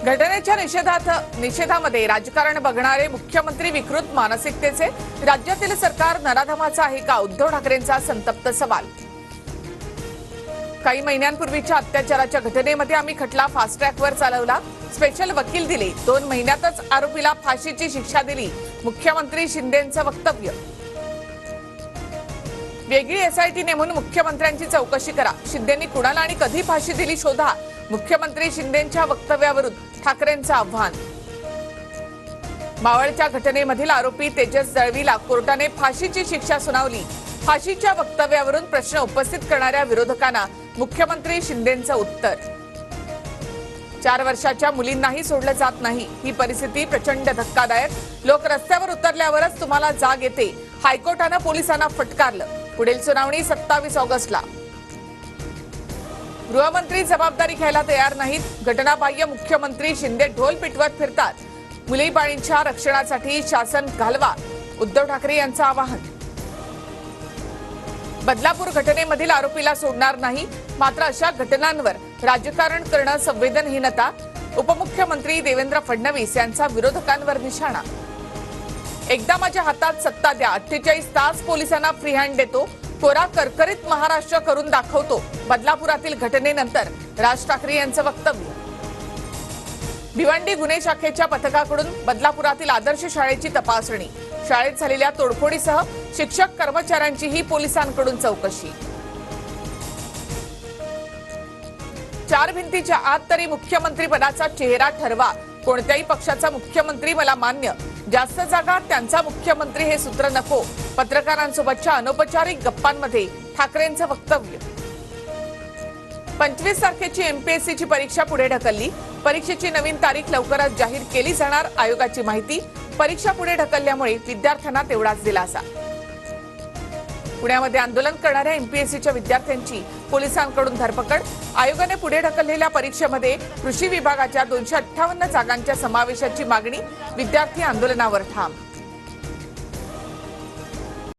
घटनेच्या निषेधामध्ये राजकारण बघणारे मुख्यमंत्री विकृत मानसिकतेचे, राज्यातील सरकार नराधमाचं आहे का? उद्धव ठाकरेंचा संतप्त सवाल। काही महिन्यांपूर्वीच्या अत्याचाराच्या घटनेमध्ये आम्ही खटला फास्ट ट्रॅकवर चालवला, स्पेशल वकील दिले, 2 महिन्यातच आरोपीला फाशीची शिक्षा दिली, मुख्यमंत्री शिंदेंचं वक्तव्य। वेगळी एसआयटी नेमून मुख्यमंत्र्यांची चौकशी करा, शिंदेंनी कुणाला आणि कधी फाशी दिली शोधा, मुख्यमंत्री शिंदेंच्या वक्तव्यावरून ठाकरेंचं आव्हान। मावळच्या घटनेमधील आरोपी तेजस दळवीला कोर्टाने फाशीची शिक्षा सुनावली, फाशीच्या वक्तव्यावरून प्रश्न उपस्थित करणाऱ्या विरोधकांना मुख्यमंत्री शिंदेंचं उत्तर। 4 वर्षाच्या मुलींनाही सोडलं जात नाही, ही परिस्थिती प्रचंड धक्कादायक, लोक रस्त्यावर उतरल्यावरच तुम्हाला जाग येते, हायकोर्टानं पोलिसांना फटकारलं, पुढील सुनावणी 27 ऑगस्टला। गृहमंत्री जबाबदारी घ्यायला तयार नाहीत, घटनाबाह्य मुख्यमंत्री शिंदे ढोल पिटवत फिरतात, मुलीबाळींच्या रक्षणासाठी शासन घालवा, उद्धव ठाकरे यांचं आवाहन। बदलापूर घटनेमधील आरोपीला सोडणार नाही, मात्र अशा घटनांवर राजकारण करणं संवेदनहीनता, उपमुख्यमंत्री देवेंद्र फडणवीस यांचा विरोधकांवर निशाणा। एकदा माझ्या हातात सत्ता द्या, 48 तास पोलिसांना फ्री हँड देतो, कोरा करकरीत महाराष्ट्र करून दाखवतो, बदलापुरातील घटनेनंतर राज ठाकरे यांचं वक्तव्य। भिवंडी गुन्हे शाखेच्या पथकाकडून बदलापुरातील आदर्श शाळेची तपासणी, शाळेत झालेल्या तोडफोडीसह शिक्षक कर्मचाऱ्यांचीही पोलिसांकडून चौकशी। 4 भिंतीच्या आत तरी मुख्यमंत्री पदाचा चेहरा ठरवा, कोणत्याही पक्षाचा मुख्यमंत्री मला मान्य, जास्त जागा त्यांचा मुख्यमंत्री हे सूत्र नको, पत्रकारांसोबतच्या अनौपचारिक गप्पांमध्ये ठाकरेंचं वक्तव्य। 25 तारखेची एमपीएससीची परीक्षा पुढे ढकलली, परीक्षेची नवीन तारीख लवकरच जाहीर केली जाणार, आयोगाची माहिती। परीक्षा पुढे ढकलल्यामुळे विद्यार्थ्यांना तेवढाच दिलासा। पुण्यामध्ये आंदोलन करणाऱ्या एमपीएससीच्या विद्यार्थ्यांची पोलिसांकडून धरपकड, आयोगाने पुढे ढकललेल्या परीक्षेमध्ये कृषी विभागाच्या 258 जागांच्या समावेशाची मागणी, विद्यार्थी आंदोलनावर ठाम।